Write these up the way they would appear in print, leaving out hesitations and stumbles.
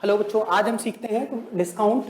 Hello बच्चों, आज हम सीखते हैं डिस्काउंट।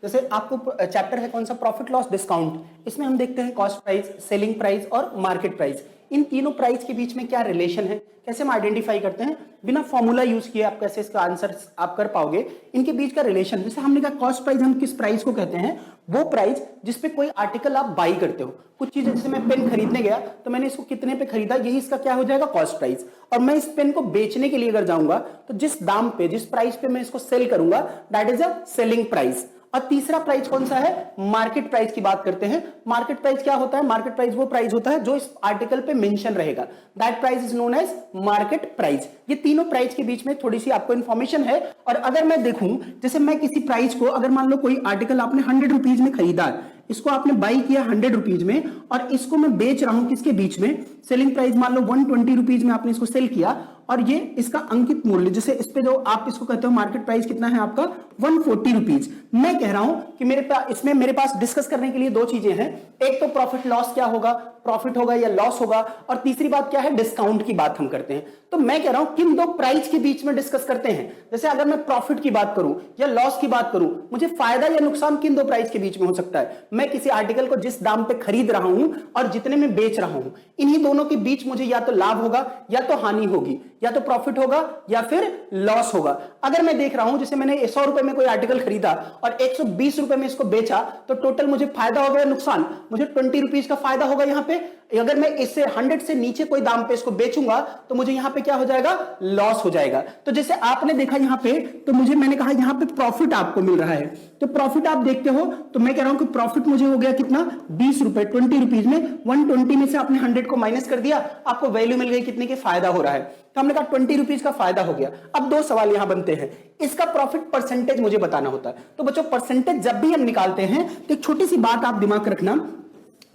जैसे आपको चैप्टर है कौन सा, प्रॉफिट लॉस डिस्काउंट। इसमें हम देखते हैं कॉस्ट प्राइस, सेलिंग प्राइस और मार्केट प्राइस। इन तीनों प्राइस के बीच में क्या रिलेशन है, कैसे हम आइडेंटिफाई करते हैं, बिना फॉर्मूला यूज किए आप कैसे इसका आंसर आप कर पाओगे, इनके बीच का रिलेशन। जैसे हमने कहा कॉस्ट प्राइस हम किस प्राइस को कहते हैं, वो प्राइस जिसपे कोई आर्टिकल आप बाई करते हो। कुछ चीजें, जैसे मैं पेन खरीदने गया तो मैंने इसको कितने पे खरीदा, यही इसका क्या हो जाएगा, कॉस्ट प्राइस। और मैं इस पेन को बेचने के लिए अगर जाऊंगा तो जिस दाम पे, जिस प्राइस पे मैं इसको सेल करूंगा, that is a selling price. और तीसरा प्राइस कौन सा है, मार्केट प्राइस की बात करते हैं। मार्केट प्राइस क्या होता है, मार्केट प्राइस वो प्राइस होता है जो इस आर्टिकल पे मेंशन रहेगा, that price is known as market price. ये तीनों प्राइस के बीच में थोड़ी सी आपको इंफॉर्मेशन है। और अगर मैं देखूं, जैसे मैं किसी प्राइस को, अगर मान लो कोई आर्टिकल आपने 100 रुपीज में खरीदा है, इसको आपने बाई किया 100 रुपीज में, और इसको मैं बेच रहा हूं किसके बीच में, सेलिंग प्राइस मान लो 120 रुपीज में आपने इसको सेल किया, और ये इसका अंकित मूल्य, जैसे इस पे जो आप इसको कहते हो मार्केट प्राइस कितना है आपका, 140 रुपीज। मैं कह रहा हूं कि मेरे पास डिस्कस करने के लिए दो चीजें हैं। एक तो प्रॉफिट लॉस क्या होगा, प्रॉफिट होगा या लॉस होगा, और तीसरी बात क्या है, डिस्काउंट की बात हम करते हैं। तो मैं कह रहा हूं किन दो प्राइस के बीच में डिस्कस करते हैं। जैसे अगर मैं प्रॉफिट की बात करूं या लॉस की बात करूं, मुझे फायदा या नुकसान किन दो प्राइस के बीच में हो सकता है। मैं किसी आर्टिकल को जिस दाम पे खरीद रहा हूं और जितने में बेच रहा हूं, इन्हीं दोनों के बीच मुझे या तो लाभ होगा या तो हानि होगी, या तो प्रॉफिट होगा या फिर लॉस होगा। अगर मैं देख रहा हूं, जैसे मैंने 100 रुपए में कोई आर्टिकल खरीदा और 120 रुपए में इसको बेचा, तो टोटल मुझे फायदा होगा या नुकसान, मुझे 20 रुपीज का फायदा होगा यहां पे। अगर मैं इससे 100 से नीचे कोई दाम पे इसको बेचूंगा तो मुझे यहां पे क्या हो जाएगा, लॉस हो जाएगा। तो जैसे आपने देखा यहां पे, तो मैंने कहा यहां पे प्रॉफिट आपको मिल रहा है, तो प्रॉफिट आप देखते हो, तो मैं कह रहा हूं कि प्रॉफिट मुझे हो गया कितना, 20 रुपए, 20 रुपीज में 120 में से आपने 100 को माइनस कर दिया, आपको वैल्यू मिल गई कितने के, फायदा हो रहा है। तो हमने कहा 20 रुपीज का फायदा हो गया। अब दो सवाल यहां बनते हैं, इसका प्रॉफिट परसेंटेज मुझे बताना होता है। तो बच्चों परसेंटेज जब भी हम निकालते हैं तो एक छोटी सी बात आप दिमाग रखना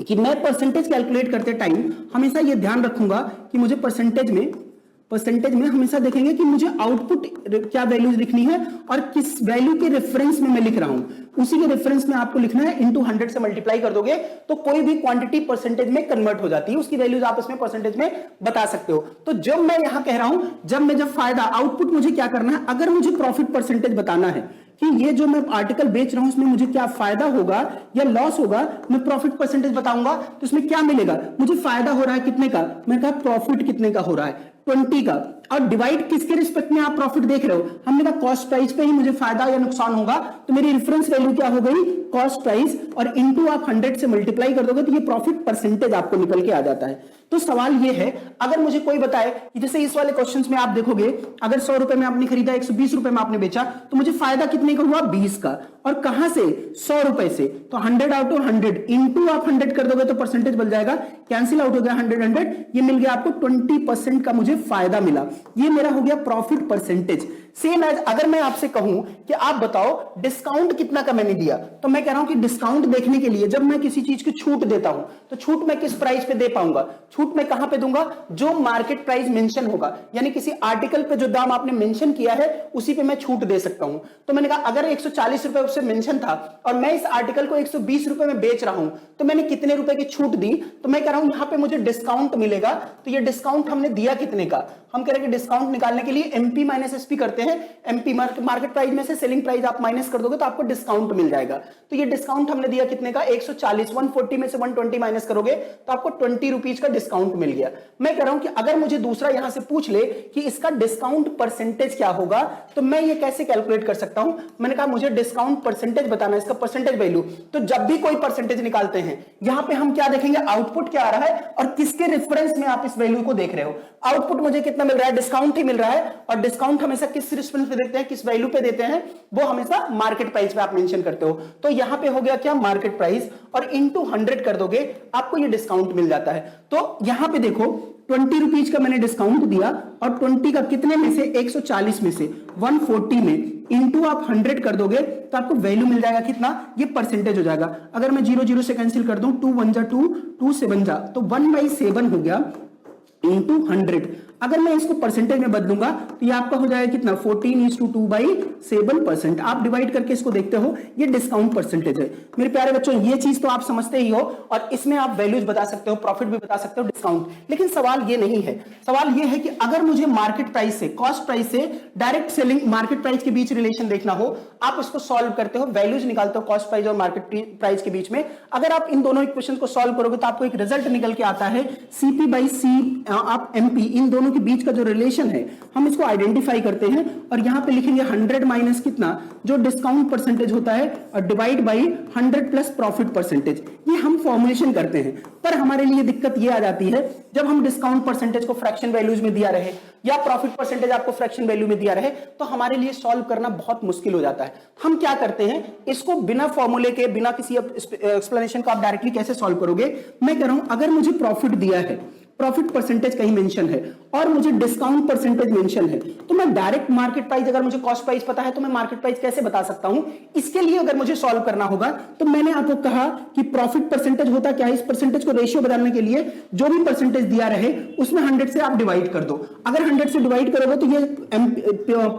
कि मैं परसेंटेज कैलकुलेट करते टाइम हमेशा ये ध्यान रखूंगा कि मुझे परसेंटेज में हमेशा देखेंगे कि मुझे आउटपुट क्या वैल्यूज लिखनी है और किस वैल्यू के रेफरेंस में मैं लिख रहा हूं, उसी के रेफरेंस में आपको लिखना है। इनटू 100 से मल्टीप्लाई कर दोगे तो कोई भी क्वांटिटी परसेंटेज में कन्वर्ट हो जाती है, उसकी वैल्यूज आप इसमें परसेंटेज में बता सकते हो। तो जब मैं यहां कह रहा हूं, जब फायदा, आउटपुट मुझे क्या करना है, अगर मुझे प्रॉफिट परसेंटेज बताना है कि ये जो मैं आर्टिकल बेच रहा हूं उसमें मुझे क्या फायदा होगा या लॉस होगा, मैं प्रॉफिट परसेंटेज बताऊंगा तो इसमें क्या मिलेगा, मुझे फायदा हो रहा है कितने का, मैं कहा प्रॉफिट कितने का हो रहा है, 20 का। और डिवाइड किसके रिस्पेक्ट में आप प्रॉफिट देख रहे हो, हमने कहा कॉस्ट प्राइस पे ही मुझे फायदा या नुकसान होगा, तो मेरी रेफरेंस वैल्यू क्या हो गई, कॉस्ट प्राइस, और इनटू आप 100 से मल्टीप्लाई कर दोगे तो ये प्रॉफिट परसेंटेज आपको निकल के आ जाता है। तो सवाल ये है, अगर मुझे कोई बताए कि जैसे इस वाले क्वेश्चंस में आप देखोगे, अगर 100 रुपए में आपने खरीदा, 120 रुपए में आपने बेचा, तो मुझे फायदा कितने का हुआ, 20 का। और कहां से, 100 रुपए से, तो 100 आउट ऑफ 100 इंटू आप 100 कर दोगे तो परसेंटेज बन जाएगा, कैंसिल आउट हो गया 100, ये मिल गया आपको 20% का मुझे फायदा मिला। ये मेरा हो गया प्रॉफिट परसेंटेज। सेम एज अगर मैं आपसे कहूं कि आप बताओ डिस्काउंट कितना का मैंने दिया, तो मैं कह रहा हूं कि डिस्काउंट देखने के लिए जब मैं किसी चीज की छूट देता हूं तो छूट मैं किस प्राइस पे दे पाऊंगा, छूट मैं कहां पे दूंगा, जो मार्केट प्राइस मेंशन होगा, यानी किसी आर्टिकल पे जो दाम आपने मेंशन किया है उसी पे मैं छूट दे सकता हूं। तो मैंने कहा अगर 140 रुपए उससे मेंशन था और मैं इस आर्टिकल को 120 रुपए में बेच रहा हूं, तो मैंने कितने रुपए की छूट दी, तो मैं कह रहा हूं यहां पे मुझे डिस्काउंट मिलेगा। तो ये डिस्काउंट हमने दिया कितने का, हम कह रहे हैं कि डिस्काउंट निकालने के लिए एमपी माइनस एसपी करते हैं। एमपी मार्केट प्राइस में से सेलिंग प्राइस आप माइनस कर दोगे तो आपको डिस्काउंट मिल जाएगा। तो ये डिस्काउंट हमने दिया कितने का, 140, 140 में से 120 माइनस करोगे तो आपको 20 रुपीज का डिस्काउंट मिल गया। मैं कह रहा हूं कि अगर मुझे दूसरा यहां से पूछ ले कि इसका डिस्काउंट परसेंटेज क्या होगा, तो मैं ये कैसे कैलकुलेट कर सकता हूं, मैंने कहा मुझे डिस्काउंट परसेंटेज बताना है, इसका परसेंटेज वैल्यू। तो जब भी कोई परसेंटेज निकालते हैं यहां पे हम क्या देखेंगे, आउटपुट क्या आ रहा है और किसके रेफरेंस में आप इस वैल्यू को देख रहे हो। आउटपुट मुझे कितना मिल रहा है, डिस्काउंट ही मिल रहा है, और डिस्काउंट हमेशा किस रेफरेंस पे देते हैं, किस वैल्यू पे देते हैं, वो हमेशा मार्केट प्राइस पे आप मेंशन करते हो। तो यहां पे हो गया क्या, मार्केट प्राइस, और इनटू 100 कर दोगे आपको ये डिस्काउंट मिल जाता है। तो यहां पे देखो 20 रुपीज का मैंने डिस्काउंट दिया, और 20 का कितने में से, 140 में से 140 में इंटू आप 100 कर दोगे तो आपको वैल्यू मिल जाएगा कितना, ये परसेंटेज हो जाएगा। अगर मैं 0 0 से कैंसिल कर दूं, 2 1 जा 2, 2 7 जा, तो 1/7 हो गया इंटू 100। अगर मैं इसको परसेंटेज में बदलूंगा तो ये आपका हो जाएगा कितना 14:2/7%। आप डिवाइड करके इसको देखते हो, ये डिस्काउंट परसेंटेज है। मेरे प्यारे बच्चों, ये चीज तो आप समझते ही हो और इसमें आप वैल्यूज बता सकते हो, प्रॉफिट भी बता सकते हो, डिस्काउंट। लेकिन सवाल ये नहीं है, सवाल ये है कि अगर मुझे मार्केट प्राइस से, कॉस्ट प्राइस से डायरेक्ट सेलिंग मार्केट प्राइस के बीच रिलेशन देखना हो, आप इसको सॉल्व करते हो, वैल्यूज निकालते हो कॉस्ट प्राइस और मार्केट प्राइस के बीच में। अगर आप इन दोनों इक्वेशन को सॉल्व करोगे तो आपको एक रिजल्ट निकल के आता है CP/C आप MP, इन दोनों के बीच का जो रिलेशन है हम इसको आइडेंटिफाई करते हैं और यहां पे लिखेंगे 100 माइनस कितना जो डिस्काउंट परसेंटेज होता है और divide by 100 plus profit percentage. ये हम फॉर्मुलेशन करते हैं, पर हमारे लिए दिक्कत ये आ जाती है जब हम डिस्काउंट परसेंटेज को फ्रैक्शन वैल्यूज में दिया रहे या प्रॉफिट परसेंटेज आपको फ्रैक्शन वैल्यू में दिया रहे तो हमारे लिए सॉल्व करना बहुत मुश्किल हो जाता है। हम क्या करते हैं, इसको बिना फॉर्मूले के, बिना किसी एक्सप्लेनेशन को आप डायरेक्टली कैसे सॉल्व करोगे। मैं कह रहा हूं अगर मुझे प्रॉफिट दिया है, प्रॉफिट परसेंटेज कहीं मेंशन है और मुझे डिस्काउंट परसेंटेज मेंशन है, तो मैं डायरेक्ट मार्केट प्राइस, अगर मुझे कॉस्ट प्राइस पता है तो मैं मार्केट प्राइस कैसे बता सकता हूं। इसके लिए अगर मुझे सॉल्व करना होगा तो मैंने आपको कहा कि प्रॉफिट परसेंटेज होता क्या है, इस परसेंटेज को रेशियो बताने के लिए जो भी परसेंटेज दिया रहे उसमें 100 से आप डिवाइड कर दो। अगर 100 से डिवाइड करोगे तो ये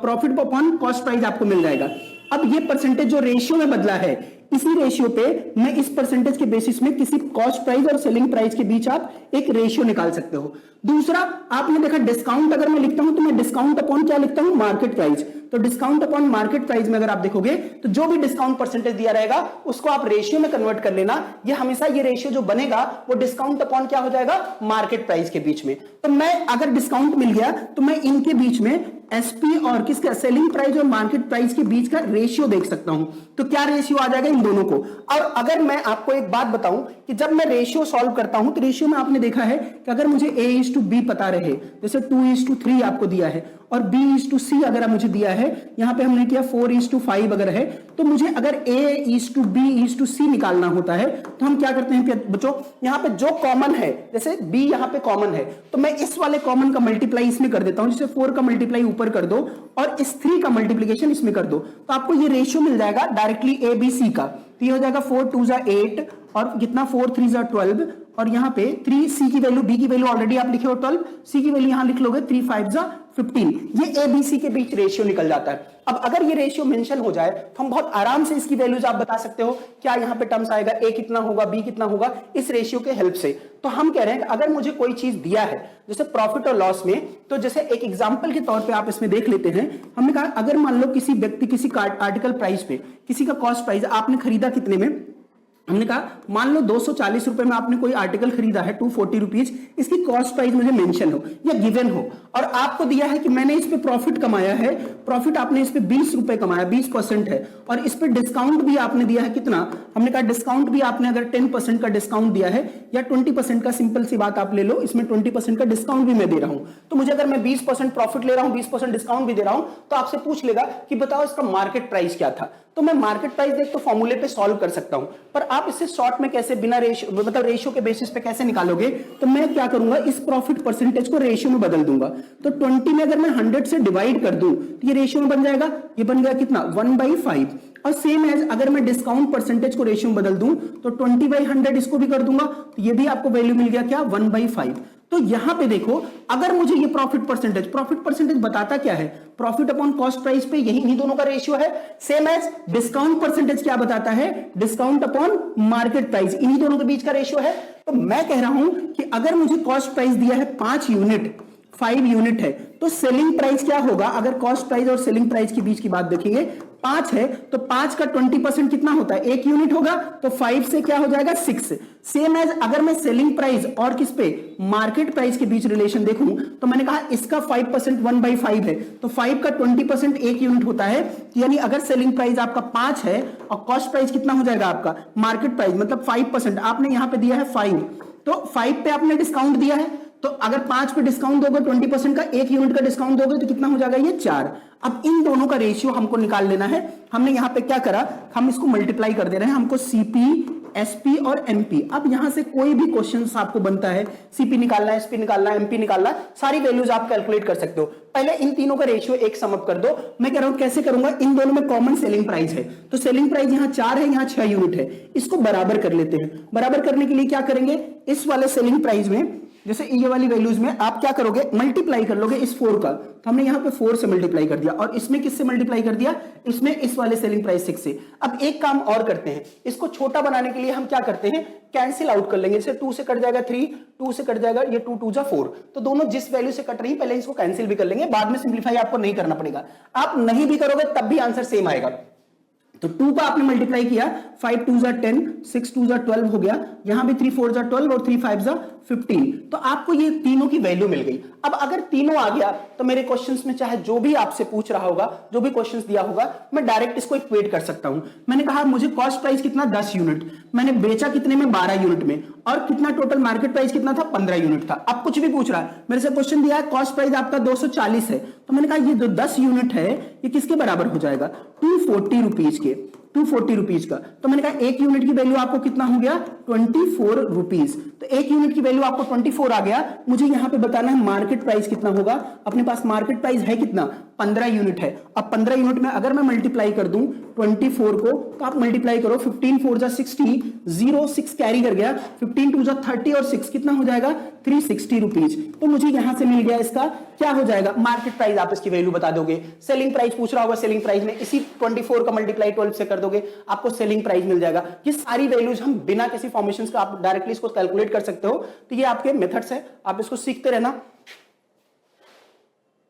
प्रॉफिट अपॉन कॉस्ट प्राइस आपको मिल जाएगा। अब ये परसेंटेज जो रेशियो में बदला है, इसी रेशियो पे मैं इस परसेंटेज के बेसिस में किसी कॉस्ट प्राइस और सेलिंग प्राइस के बीच आप एक रेशियो निकाल सकते हो। दूसरा, आपने देखा डिस्काउंट अगर मैं लिखता हूं तो मैं डिस्काउंट अपॉन क्या लिखता हूं, मार्केट प्राइस। तो डिस्काउंट अपॉन मार्केट प्राइस में अगर आप देखोगे तो जो भी डिस्काउंट परसेंटेज दिया रहेगा उसको आप रेशियो में कन्वर्ट कर लेना। ये हमेशा ये रेशियो जो बनेगा वो डिस्काउंट अपॉन क्या हो जाएगा, मार्केट प्राइस के बीच में। तो मैं अगर डिस्काउंट मिल गया तो मैं इनके बीच में एसपी और किसका, सेलिंग प्राइस और मार्केट प्राइस के बीच का रेशियो देख सकता हूं। तो क्या रेशियो आ जाएगा इन दोनों को। और अगर मैं आपको एक बात बताऊं कि जब मैं रेशियो सॉल्व करता हूं तो रेशियो में आपने देखा है कि अगर मुझे A/B पता रहे, जैसे 2:3 आपको दिया है और B/C अगर मुझे दिया है, यहां पे हमने किया 4:5 अगर है, तो मुझे अगर A/B/C निकालना होता है तो हम क्या करते हैं बच्चों, यहां पे जो कॉमन है, जैसे B यहां पे कॉमन है तो मैं इस वाले कॉमन का मल्टीप्लाई इसमें कर देता हूं, जैसे 4 का मल्टीप्लाई ऊपर कर दो और इस 3 का मल्टीप्लीकेशन इसमें कर दो, तो आपको ये रेशियो मिल जाएगा डायरेक्टली ABC का। तो ये हो जाएगा 4×2 = 8 और कितना 4×3 = 12 और यहाँ पे 3C की वैल्यू, B की वैल्यू ऑलरेडी आप लिखे हो 12, C की वैल्यू यहां लिख लोगे 3×5 = 15। ये ABC के बीच रेशियो निकल जाता है। अब अगर ये रेशियो मेंशन हो जाए तो हम बहुत आराम से इसकी वैल्यूज आप बता सकते हो, क्या यहाँ पे टर्म्स आएगा, A कितना होगा, B कितना होगा, इस रेशियो के हेल्प से। तो हम कह रहे हैं कि अगर मुझे कोई चीज दिया है जैसे प्रॉफिट और लॉस में, तो जैसे एक एग्जांपल के तौर पे आप इसमें देख लेते हैं। हमने कहा अगर मान लो किसी व्यक्ति किसी आर्टिकल प्राइस पे, किसी का कॉस्ट प्राइस आपने खरीदा कितने में, हमने कहा मान लो 240 रुपए में आपने कोई आर्टिकल खरीदा है 240 रुपीज, इसकी कॉस्ट प्राइस मुझे मेंशन हो या गिवन हो और आपको दिया है कि मैंने इस पे प्रॉफिट कमाया है, प्रॉफिट आपने इस पे 20 रुपए कमाया, 20% है और इस पे डिस्काउंट भी आपने दिया है कितना, हमने कहा डिस्काउंट भी आपने अगर 10% का डिस्काउंट दिया है या 20% का, सिंपल सी बात आप ले लो, इसमें 20% का डिस्काउंट भी मैं दे रहा हूं। तो मुझे अगर मैं 20% प्रॉफिट ले रहा हूं, 20% डिस्काउंट भी दे रहा हूं, तो आपसे पूछ लेगा कि बताओ इसका मार्केट प्राइस क्या था। तो मैं मार्केट प्राइस देख तो फॉर्मूले पे सॉल्व कर सकता हूं, पर आप इसे शॉर्ट में कैसे, बिना रेशियो मतलब रेशियो के बेसिस पे कैसे निकालोगे। तो मैं क्या करूंगा, इस प्रॉफिट परसेंटेज को रेशियो में बदल दूंगा। तो 20 में अगर मैं 100 से डिवाइड कर दूं तो ये रेशियो में बन जाएगा, ये बन गया कितना 1/5। और सेम एज अगर मैं डिस्काउंट परसेंटेज को रेशियो में बदल दूं तो 20/100 इसको भी कर दूंगा, तो ये भी आपको वैल्यू मिल गया क्या 1/5। तो यहां पे देखो, अगर मुझे ये प्रॉफिट परसेंटेज बताता क्या है, प्रॉफिट अपॉन कॉस्ट प्राइस पे यही इन्हीं दोनों का रेशियो है। सेम एज डिस्काउंट परसेंटेज क्या बताता है, डिस्काउंट अपॉन मार्केट प्राइस, इन्हीं दोनों के बीच का रेशियो है। तो मैं कह रहा हूं कि अगर मुझे कॉस्ट प्राइस दिया है 5 यूनिट है, तो सेलिंग प्राइस क्या होगा, अगर कॉस्ट प्राइस और सेलिंग प्राइस के बीच की बात देखेंगे, 5 है तो 5 का 20% कितना होता है, 1 यूनिट होगा, तो 5 से क्या हो जाएगा 6। सेम एज अगर मैं सेलिंग प्राइस और किस पे, मार्केट प्राइस के बीच रिलेशन देखूं, तो मैंने कहा इसका 5% 1/5 है, तो 5 का 20% 1 यूनिट होता है, यानी अगर सेलिंग प्राइस आपका 5 है और कॉस्ट प्राइस कितना हो जाएगा आपका, मार्केट प्राइस मतलब 5%, आपने यहां पे दिया है 5, तो 5 पे आपने डिस्काउंट दिया है, तो अगर 5 पे डिस्काउंट दोगे 20% का, 1 यूनिट का डिस्काउंट दोगे तो कितना हो जाएगा ये 4। अब इन दोनों का रेशियो हमको निकाल लेना है। हमने यहां पे क्या करा, हम इसको मल्टीप्लाई कर दे रहे हैं, हमको CP, SP और MP। अब यहां से कोई भी क्वेश्चन आपको बनता है, CP निकालना है, SP निकालना है, MP निकालना है, सारी वैल्यूज आप कैलकुलेट कर सकते हो। पहले इन तीनों का रेशियो एक सम अप कर दो। मैं कह रहा हूं कैसे करूंगा, इन दोनों में कॉमन सेलिंग प्राइस है, तो सेलिंग प्राइस यहां 4 है, यहां 6 यूनिट है, इसको बराबर कर लेते हैं। बराबर करने के लिए क्या करेंगे, इस वाले सेलिंग प्राइस में, जैसे ये वाली वैल्यूज में आप क्या करोगे, मल्टीप्लाई कर लोगे इस 4 का, तो हमने यहां पे 4 से मल्टीप्लाई कर दिया, और इसमें किससे मल्टीप्लाई कर दिया, इसमें इस वाले सेलिंग प्राइस 6 से। अब एक काम और करते हैं, इसको छोटा बनाने के लिए हम क्या करते हैं, कैंसिल आउट कर लेंगे। जैसे 2 से कट जाएगा 3, 2 से कट जाएगा ये 2 2 जा 4, तो दोनों जिस वैल्यू से कट रही है पहले इसको कैंसिल भी कर लेंगे, बाद में सिंप्लीफाई आपको नहीं करना पड़ेगा। आप नहीं भी करोगे तब भी आंसर सेम आएगा। तो 2 का आपने मल्टीप्लाई किया, 5 2 जा 10, 6 2 जा 12 हो गया, यहां भी 3 4 जा 12 और 3 5 जा 15, तो आपको ये तीनों की वैल्यू मिल गई। अब अगर तीनों आ गया तो मेरे क्वेश्चंस में चाहे जो भी आपसे पूछ रहा होगा, जो भी क्वेश्चंस दिया होगा, मैं डायरेक्ट इसको इक्वेट कर सकता हूं। मैंने कहा मुझे कॉस्ट प्राइस कितना, 10 यूनिट, मैंने बेचा कितने में, 12 यूनिट में, और कितना टोटल मार्केट प्राइस कितना था, 15 यूनिट था। अब कुछ भी पूछ रहा है, मेरे से क्वेश्चन दिया है कॉस्ट प्राइस आपका 240 है, तो मैंने कहा ये जो 10 यूनिट है ये किसके बराबर हो जाएगा, 240 रुपीज के, 240 रुपीज का। तो मैंने कहा एक यूनिट की वैल्यू आपको कितना हो गया, 24 रुपीज। तो एक यूनिट की वैल्यू आपको 24 आ गया। मुझे यहां पे बताना है मार्केट प्राइस कितना होगा। अपने पास मार्केट प्राइस है कितना, 15 यूनिट है। अब 15 यूनिट में अगर मैं मल्टीप्लाई कर दूं 24 को, तो आप मल्टीप्लाई करो, 15 4 जा 60, 0 6 कैरी कर गया, 15 2 जा 30 और 6 कितना हो जाएगा, 360 रुपीज। तो मुझे यहां से मिल गया इसका क्या हो जाएगा, मार्केट प्राइस। आप इसकी वैल्यू बता दोगे। सेलिंग प्राइस पूछ रहा होगा, सेलिंग प्राइस में इसी 24 का मल्टीप्लाई 12 से कर दोगे, आपको सेलिंग प्राइस मिल जाएगा। ये सारी वैल्यूज हम बिना किसी फॉर्मेशन का आप डायरेक्टली इसको कैलकुलेट कर सकते हो। तो ये आपके मेथड्स है, आप इसको सीखते रहना।